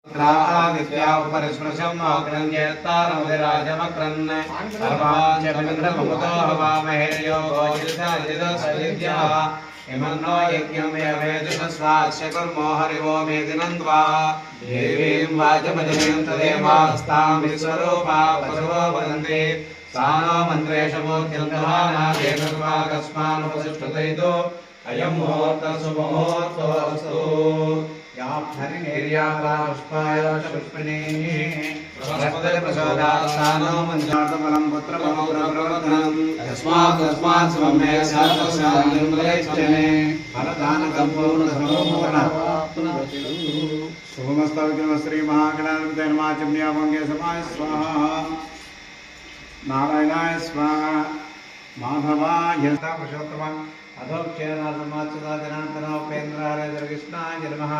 आदित्या उपरिस्पृशम् अग्रञ्जेत्तारमुदिराजमक्रन् सर्वाञ्चमिन्द्रममुतो हवामहेर्यो गोजितसजितसजित्याः इमन्नो यज्ञं यवेदुषस्वास्य कुर्मो हरिवो मेदिनन्द्वा देवीं वाचमजनीं तदेवास्तां विश्वरूपा पशवो वदन्ति सा नो मन्त्रेशमूर्तिर्गहानादेतस्माकस्मानुपतिष्ठतैतो अयं मुहूर्तः शुभमुहूर्तोऽस्तु याप्तरिनिर्यातापुष्पाय पुष्पिणीः प्रचोदात्सानो मञ्जातफलं पुत्रपौत्रप्रवर्धनम् यस्मात् स्वं मे शातस्यान्तं प्रयच्छमे फलदानकम्पूर्णसमोपूर्णः शुभमस्तु श्रीमहागणाधिपतये नमः चिम्न्याभङ्गे समाय स्वाहा नारायणाय स्वाहा माधवाय पुरुषोत्तमः अधोक्षेणासमाच्युताजनार्दनोपेन्द्राय कृष्णाय नमः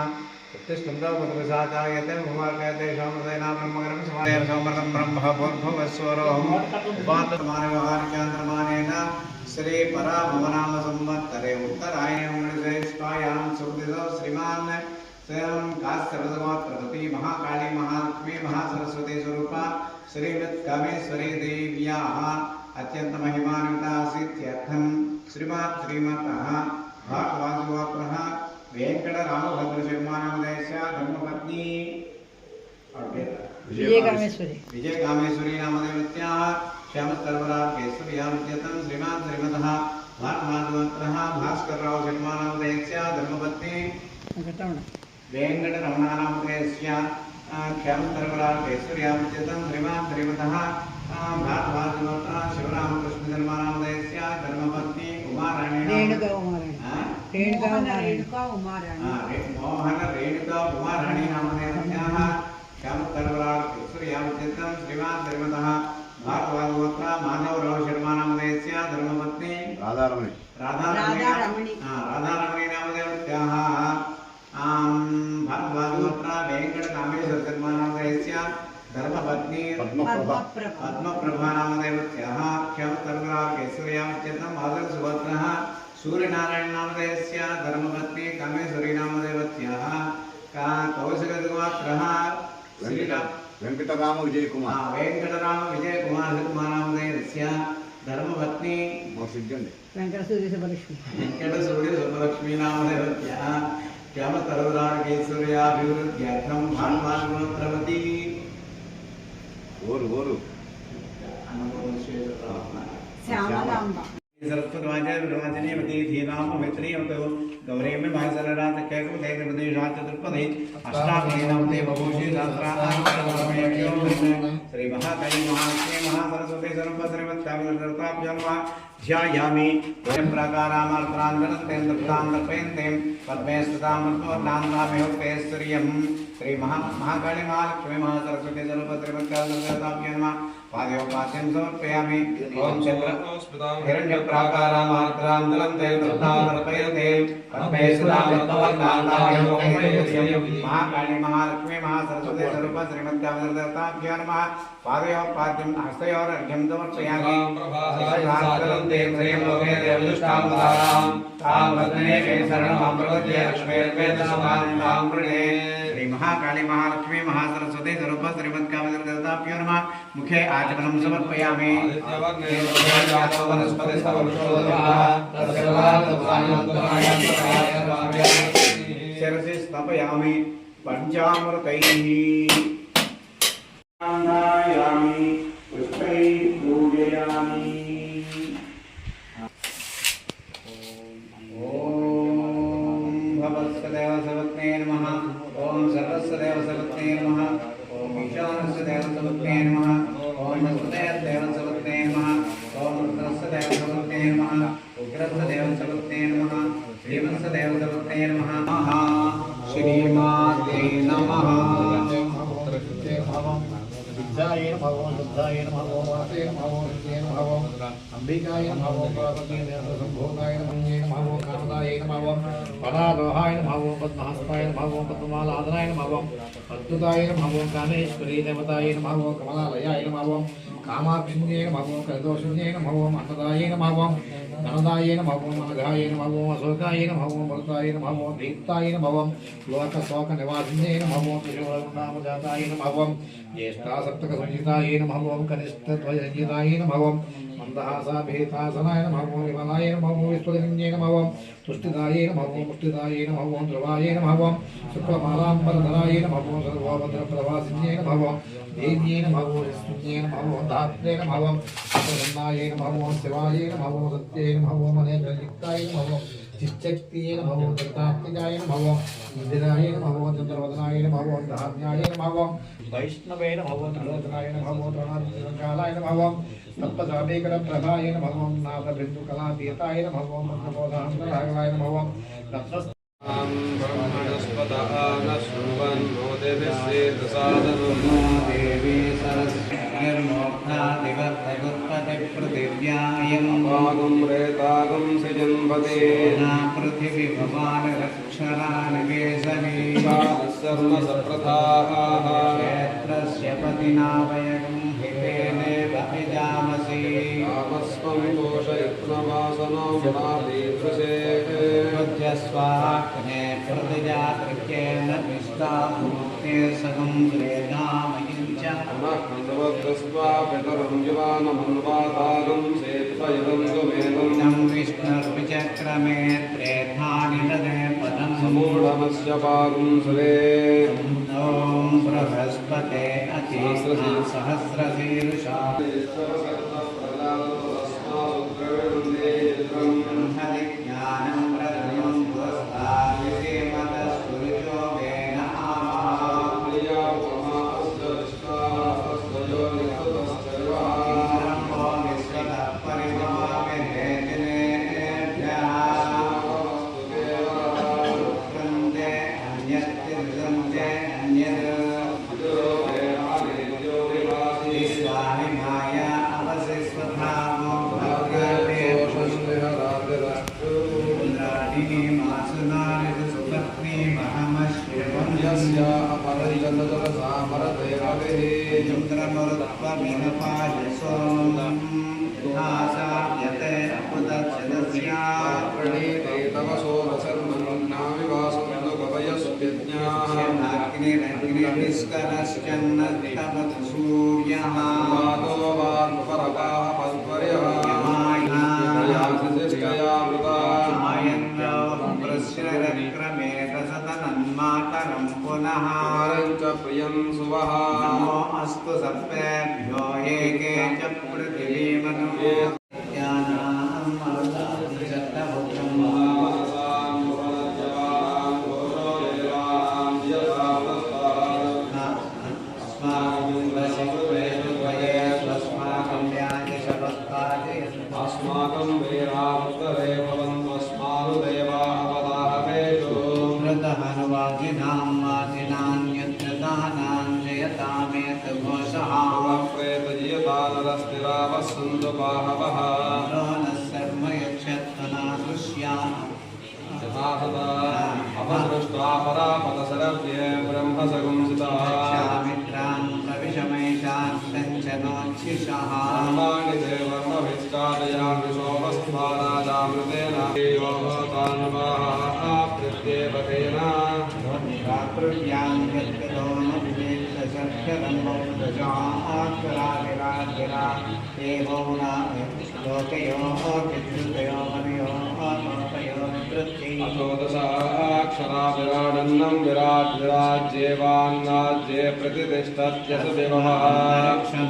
उत्तिष्ठन्तो पुत्रसाचायते भूमार्कयते सोमृतेना ब्रह्मगणं समादेव सोमृतं ब्रह्म भूर्भुवस्वरोऽहम् उपात्तमानव्यवहारिकान्तर्मानेन श्री पराभवनाम संवत्सरे उत्तरायणे स्वायां सुकृतितो श्रीमान् स्वयं काश्यपदगोत्रपति महाकाली महालक्ष्मी महासरस्वती स्वरूपा श्रीमत्कामेश्वरी देव्याः अत्यंत महिमान्विता आसीत्यर्थं श्रीमत् श्रीमतः भागवतगोत्रः वेंकटरामभद्रशर्मानामधेयस्य धर्मपत्नी विजयकामेश्वरी नामदेवत्याः श्यामस्तर्वराकेश्वर्यां श्रीमत् श्रीमतः भागवतगोत्रः भास्करराव शर्मानामधेयस्य धर्मपत्नी वेंकटरमणानामधेयस्य श्यामस्तर्वराकेश्वर्यां श्रीमत् श्रीमतः भागवतगोत्रः शिवरामकृष्णशर्मानामधेयस्य धर्मपत्नी उमाराणी मोहन रेणुका उमाराणी नामधेयस्याः श्यामस्तर्वराकेश्वर्यां श्रीमत् श्रीमतः भागवतगोत्रः माधवराव शर्मानामधेयस्य धर्मपत्नी राधारमणी नामधेयस्याः भागवतगोत्रः वेंकटकामेश्वर शर्मानामधेयस्य धर्मपत्नी पद्मप्रभा नामदेवत्याः श्यामस्तर्वराकेश्वर्यां माधवसुभद्रः सूर्यनारायण नामधेयस्य धर्मपत्नी कामेश्वरी नामदेवत्याः कौशिकगोत्रः वेंकटराम विजयकुमार नामधेयस्य धर्मपत्नी वेंकटसूर्य सुब्बलक्ष्मी नामदेवत्याः श्यामस्तर्वराकेश्वर्याभिवृद्ध्यर्थं भागवतगोत्रवती सरस्वती धीराम मैत्रीयतो गौरी में भाषरात कैकम देव प्रदेशात चतुर्पदे अष्टापदी नवते बभूषि सहस्राणां श्री महाकाली महालक्ष्मी महासरस्वती सर्वश्रीमत्काव्यर्ताभ्यां ध्यायामि वयं प्राकारामार्त्रान्तरस्तेन्द्रतान्तर्पयन्तीं पद्मे स्थितामृतवर्णान्नामिहोक्तेश्वर्यं श्री महाकाली महालक्ष्मी महासरस्वती सर्वश्रीमत्काव्यर्ताभ्यां पादयोपास्यं समर्पयामि ओम चक्र हिरण्यप्राकारामार्त्रान्तरस्तेन्द्रतान्तर्पयन्तीं पद्मे स्थितामृतवर्णान्नामिहोक्तेश्वर्यं महाकाली महालक्ष्मी महासरस्वती सर्वश्रीमत्काव्यर्ताभ्यां पादयोपास्यं हस्तयोरर्घ्यं समर्पयामि श्रेयं देवदुष्टां दारां तां वदने मे शरणं प्रपद्ये लक्ष्मीर्वेदसमां वृणे श्री महाकाली महालक्ष्मी महासरस्वती सर्वश्रीमत्काव्यर्ताभ्यो नमः मुखे आचमनं समर्पयामि शिरसि स्थापयामि पञ्चामृतैः पुष्पैः पूजयामि देवसवत्ने नमः ओम सर्वस्य देवसवत्ने नमः ओम ईशानस्य देवसवत्ने नमः ओम देवसवत्ने नमः ओम रुद्रस्य देवसवत्ने नमः उग्रस्य देवसवत्ने नमः श्रीमस्य देवसवत्ने नमः श्रीमाते नमः विद्याय नमः शुद्धाय नमः वासे नमः श्रीये नमः अंबिकाय नमः पार्वती संभोगाय नमः कामदाय नमः पदारोहाय नमः पद्महस्ताय नमः पद्ममालाधराय नमः अद्भुताय नमः कामेश्वरी देवताय नमः कमलालयाय नमः कामाक्षिण्ये नमः कलदोषिण्ये नमः अन्नदाय नमः नमदाय नमः ओम अनघाय नमः ओम अशोकाय नमः ओम भरताय नमः ओम दीप्ताय नमः ओम लोकशोक निवासिने नमः ओम त्रिशूलनामजाताय नमः ओम ज्येष्ठासप्तकसंहिताय नमः ओम कनिष्ठध्वजसंहिताय नमः ओम मंदहासाभिहितासनाय नमः ओम विमलाय नमः ओम विश्वलिंगे नमः ओम तुष्टिदाय नमः ओम पुष्टिदाय नमः ओम ध्रुवाय नमः ओम शुक्लमालाम्बरधराय नमः ओम सर्वभद्रप्रभासिन्ये नमः ओम देव्ये नमः ओम विष्णुये नमः ओम धात्रे नमः ओम प्रसन्नाय नमः ओम शिवाय नमः ओम सत्ये नमः ओम अनेकयुक्ताय नमः ओम चिच्चक्तिये नमः ओम दत्तात्मजाय नमः ओम इंदिराय नमः ओम चंद्रवदनाय नमः ओम धान्याय नमः ओम वैष्णवे नमः ओम त्रिलोचनाय नमः ओम प्रणामकालाय नमः ओम सप्तसामेकरप्रभाय नमः ओम नादबिन्दुकलातीताय नमः ओम मंत्रबोधान्तराय नमः ओम ब्रह्मणस्पतः न शृण्वन्नो देवीसादनं देवी सरस्वतीर्मोक्षादिवत्तगुत्पतिपृथिव्यायं भागं रेतागं सृजन्वते पृथिवी भवानरक्षरानिवेशने सर्वसप्रथाः क्षेत्रस्य पतिना वयं हितेनेव पिजामसि कामस्वं दोषयत्नवासनो गुणादीदृशे स्वाग्ने प्रतिजातृक्येन विष्टाभूते सगं श्रेधामयञ्च पुनः खण्डवद्रस्त्वा पितरं युवानमन्वातागं सेत्पयदं त्वमेदं इदं विष्णुर्विचक्रमे त्रेधानि ददे पदं समूढमस्य पागं सुरे ॐ बृहस्पते अति सहस्रशीर्षा ज्ञानं प्रदयं पुरस्तादिसेमतस्तुर्यो वेन आमो विश्वतः परिभवामिहेतिनेभ्यः कृन्ते अन्यत्तिर्गन्ते अन्यत् स्वामिमाय अवशिष्वधामो भगवते मातरं पुनः प्रियं सुवः नमो अस्तु सर्वेभ्यो एके च पृथिवीमनुये ज्ञानां मरुदादिशतपुत्रं अस्माकं वीरावतरे भवन्त्वस्मानुदेवावदाहवेषु हनुवादिनां वादिनान्यत्रदानां जयतामेतघोषः प्रेतजीयतानरस्तिरावस्सन्तु बाहवः नः सर्व यक्षत्वनादृश्या अपसृष्ट्वा परापदशरव्ये ब्रह्मसगुंसिताः मित्रान् प्रविशमैषान् कञ्चनोच्छिषः कर्माणि ते वर्मभिष्टादयामि सोमस्त्वाराजामृतेन योगतान्वाः प्रत्येवतेन भ्रातृव्यां यद्गतो मधुमेत्तशर्षरन्मोदजात्कराभिराभिरा एवो न लोकयोः विद्युतयो मनयोः लोकयो निवृत्ति अथोदशाक्षरा विराडन्नं विराट् विराज्येवान्नाज्ये प्रतिष्ठत्यस विभवः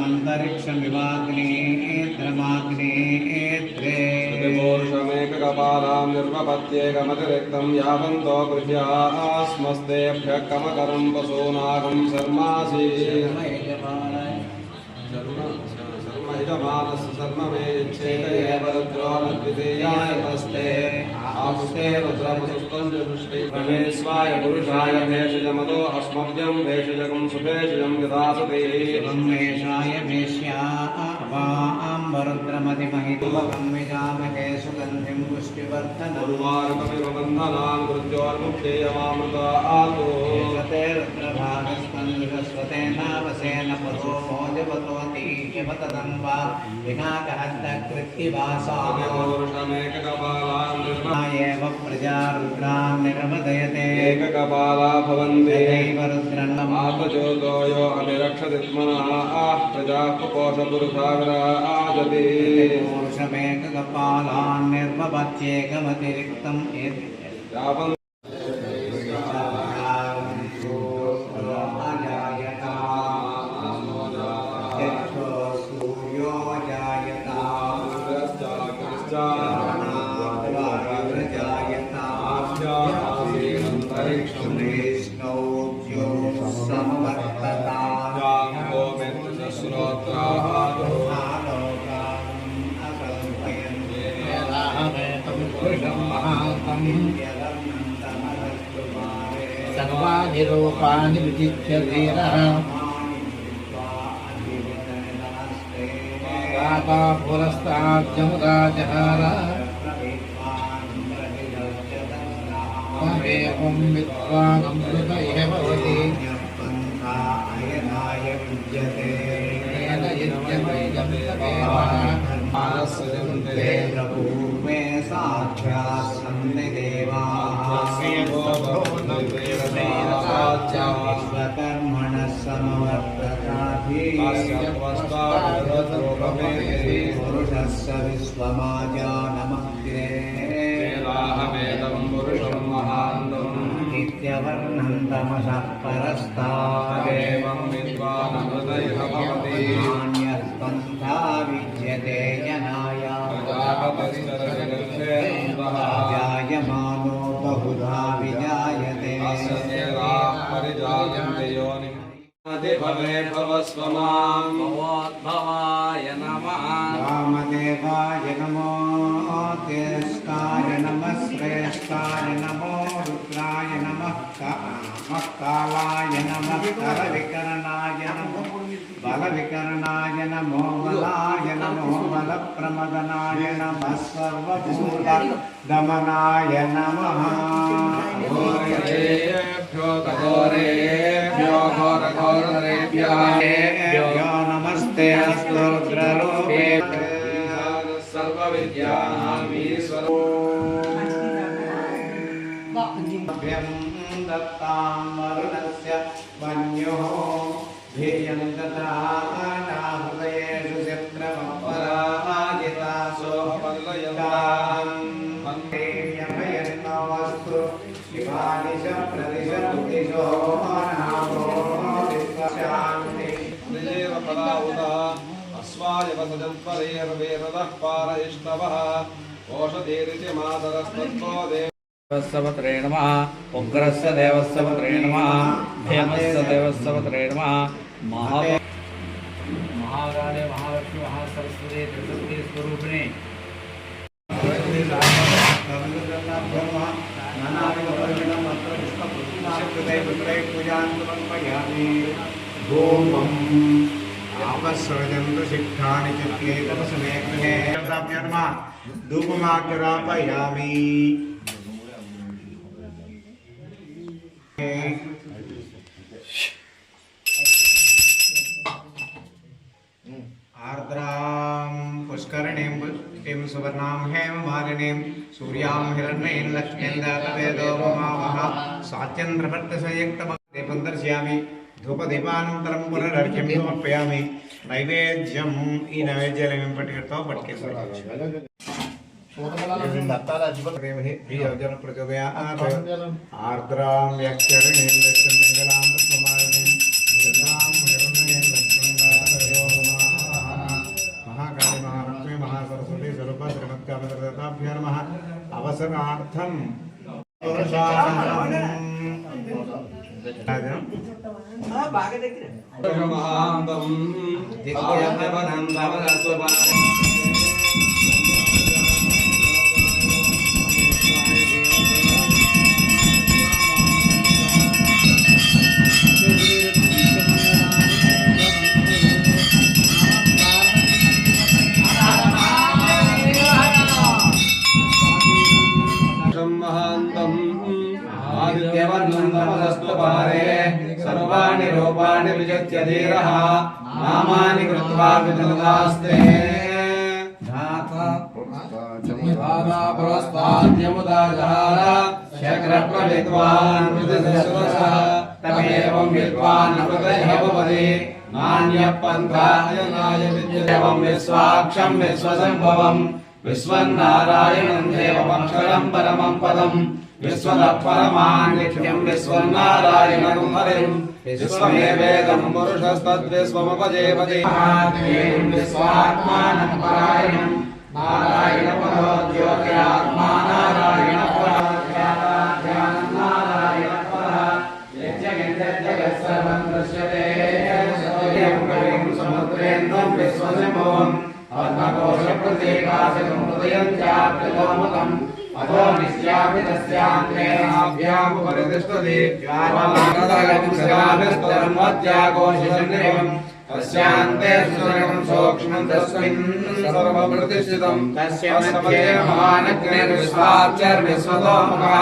अन्तरिक्षमिवाग्नेत्रमाग्नेत्रे प्रतिपोरुषमेककपालां निर्वपत्येकमतिरिक्तं यावन्तो गृह्यास्मस्तेभ्यः कमकरं वसूनागं शर्मासि यजमानस्य शर्म मे यच्छेत एव रुद्रो न द्वितीयाय तस्ते आपुस्ते रुद्रमसुस्पञ्चदुष्टै प्रमेश्वाय पुरुषाय भेषजमतो अस्मभ्यं भेषजकं सुभेषजं यदासते ब्रह्मेशाय भेष्या वाम्बरुद्रमतिमहितुवकं विजामहे सुगन्धिं पुष्टिवर्धनम् उर्वारुकमिव बन्धनां कृत्योर्मुक्तेयमामृता आतो एषते रुद्रभागस्कन्ध सुषस्वतेन वसेन परो मोजवतोति यवतदन्वा विनाकहस्तकृत्तिवासामेव प्रजा रुद्रान् निर्वदयते एककपाला भवन्ति तथैव रुद्रन्नमातजोदोयो अनिरक्षतित्मनः प्रजाः कुपोषपुरुषाविराजति पुरुषमेककपालान् निर्वपत्येकमतिरिक्तम् यावन् सर्वाणि रूपाणि विचित्य धीरः दाता पुरस्ताद्यमुदाजहार तमेवं विद्वानमृत इह भवति येन यज्ञमयं पूर्वे साध्याः सन्ति देवाः स्वकर्मणः समवर्तताभिः पुरुषस्य विश्वमाजानमग्रे पुरुषं महान्तम् नित्यवर्णन्तमसः परस्तादेवं विद्वानमृतैः भवति नान्यस्पन्था विद्यते जनाय जायमानो बहुधा विजायते भवे भवस्व मां भवाय नमः वामदेवाय नमो ज्येष्ठाय नमः श्रेष्ठाय नमो रुद्राय नमः कालाय नमः करविकरणाय नमो बलविकरणाय नमो बलाय नमो बलप्रमदनाय नमः सर्वभूतदमनाय नमः घोरेभ्यो घोरघोरेभ्यो नमस्ते अस्तु रुद्ररूपेभ्यः सर्वविद्यानामीश्वरो दत्तां वरुणस्य मन्युः ध्येयं ददानाहृदयेषु चित्रमपराजितासो पल्लयन्नवस्तु शिवानि च प्रतिशो नामो विश्वशान्ति अस्वाय वसजत्परेर्वेरदः पारयिष्णवः ओषधीरिति मातरस्तत्तो देव देवस्वत्रे नमः उग्रस्य देवस्वत्रे नमः हेमस्य देवस्वत्रे नमः महाकाले महालक्ष्मी महासरस्वती त्रिशक्ति स्वरूपिणी शिक्षाणि चित्रेतपसमे गृहे धूपमाग्रापयामि आर्द्रां पुष्करणीं पुष्टिं सुवर्णां हेममालिनीं सूर्यां हिरण्मयीं लक्ष्मीं दातवेदो ममावः सात्यन्द्रभट्टसंयुक्तमं दर्शयामि धूपदीपानन्तरं पुनरर्घ्यं समर्पयामि नैवेद्यम् ई नैवेद्यालयं पठितो पठ्के आर्द्रां व्याक्षरणीं लक्ष्मीं मङ्गलां पुष्पमालिनीं चन्द्रां हिरण्मयीं लक्ष्मीं दातवेदो महाकाली महालक्ष्मी महासरस्वती स्वरूप श्रीमत्कामदेवताभ्यो नमः अवसरार्थं महान्तं दिव्यवनं भवस्वपारे सर्वाणि रूपाणि सर्वाणि विजित्य धीरः नामानि कृत्वा विददास्ते शक्रप्रविद्वान् विदधसुरसः तमेवं विद्वान् अमृतः भवति नान्यः पन्था अयनाय विद्येवं विश्वाक्षं विश्वसम्भवं विश्वन्नारायणं देवमक्षरं परमं पदं विश्वतः परमान् नित्यं विश्वन्नारायणं हरिं विश्वमेवेदं पुरुषस्तद्विश्वमुपजेपति विश्वात्मानं परायणं नारायणपरो ज्योतिरात्मा नारायणपरः सर्वं दृश्यते समुद्रेन्द्रं विश्वसम्भवम् पद्मकोशप्रतीकाशकं हृदयं चाप्यतोमुखम् अधो निश्यापि तस्यान्तेनाभ्यामुपरितिष्ठति ज्वालाभिस्तरमत्याकोशसन्निभम् तस्यान्ते सुसर्गं सूक्ष्मं तस्मिन् सर्वं प्रतिष्ठितं तस्य मध्ये महानग्निर्विश्वाक्षरविश्वतोमुखः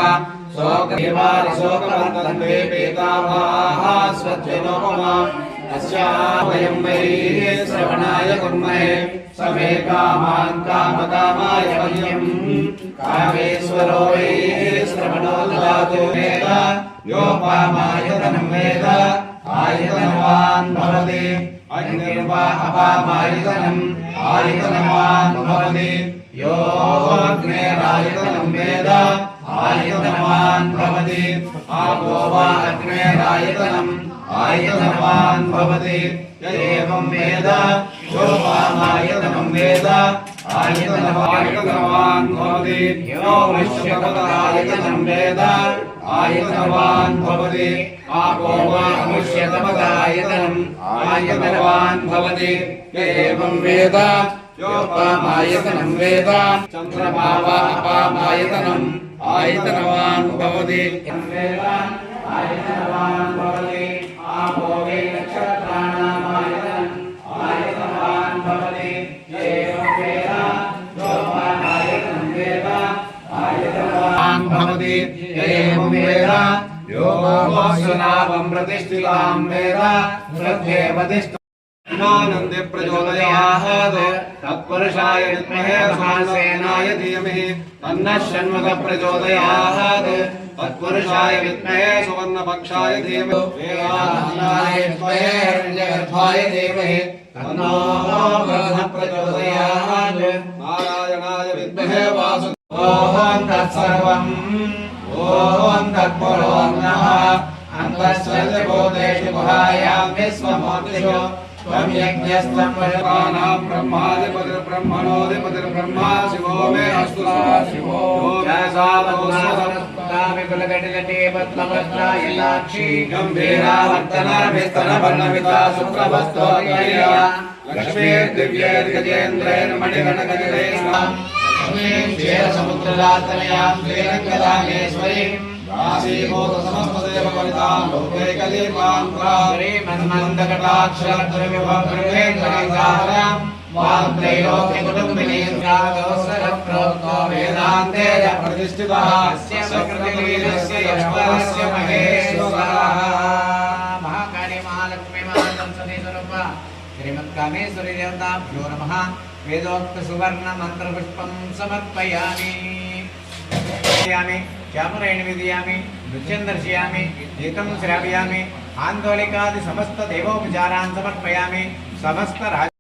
शोकनिवारिशोकवर्तन्ते पीताभाः स्वच्छनोपमा अस्यावयं वै श्रवणाय कुर्महे समे कामान् कामकामाय मह्यम् कामेश्वरो वै श्रवणो ददातु वेद योपामायतनं वेद आयतनवान् भवति अग्निर्वा अपामायतनम् आयतनवान् भवति यो अग्नेरायतनं वेद आयतनवान् भवति आपो वा अग्नेरायतनम् आयतनवान् भवति एवं वेद योपामायतनं वेद आयतनवान् भवति यो मुष्यपदायतनं वेद आयतनवान् भवति आपो वा मुष्यपदायतनम् आयतनवान् भवति एवं वेद योपामायतनं वेद चन्द्रमा वा अपामायतनम् आयतनवान् भवति आयतनवान् भवति आपो वै नक्षत्राणामायतनम् आयतनवान् भवति एवं वेद योपामायतनं वेद आयतनवान् भवति एवं वेद यो वसुनावं प्रतिष्ठितां वेद श्रद्धेव आनन्दे प्रचोदयात् तत्पुरुषाय विद्महे महासेनाय धीमहि तन्नः षण्मुखः प्रचोदयात् तत्पुरुषाय विद्महे सुवर्णपक्षाय धीमहि वेदान्ताय विद्महे हिरण्यगर्भाय धीमहि तन्नो ब्रह्म प्रचोदयात् नारायणाय विद्महे वासुदेवाय ॐ तत्सर्वम् ॐ तत्पुरो नमः अन्तःसर्वभूतेषु गुहायां विश्वमूर्तिषु त्वं यज्ञस्तं वशकानां ब्रह्माधिपतिर्ब्रह्मणोऽधिपतिर्ब्रह्मा शिवो मे अस्तु शिवो विपुलकटिलटे पद्मवस्त्रायलाक्षी गम्भीरावर्तनाभिस्तनवर्णमिता शुक्रवस्तोऽय्या लक्ष्मीर्दिव्यैर्गजेन्द्रेण मणिगणगजलेश्वरां लक्ष्मीं क्षीरसमुद्ररातनयां श्रीरङ्गदामेश्वरीं आसीभूत समस्तदेव वनितां लोकैकदीपां श्रीमन्मन्दकटाक्षरद्रविभवृहेन्द्रनिसारां वाग्त्रैलोक्यकुटुम्बिनीं यागोत्सवप्रोक्तो वेदान्ते प्रतिष्ठितः अस्य प्रकृतिलीलस्य यश्वरस्य महेश्वरः महाकाली महालक्ष्मी महासंसदीस्वरूपा श्रीमत्कामेश्वरी देवताभ्यो नमः वेदोक्त सुवर्ण मंत्रपुष्पं समर्पयामि चामरेण विदयामि नृत्यं दर्शयामि गीतं श्रावयामि आन्दोलिकादि समस्त देवोपचारान् समर्पयामि समस्त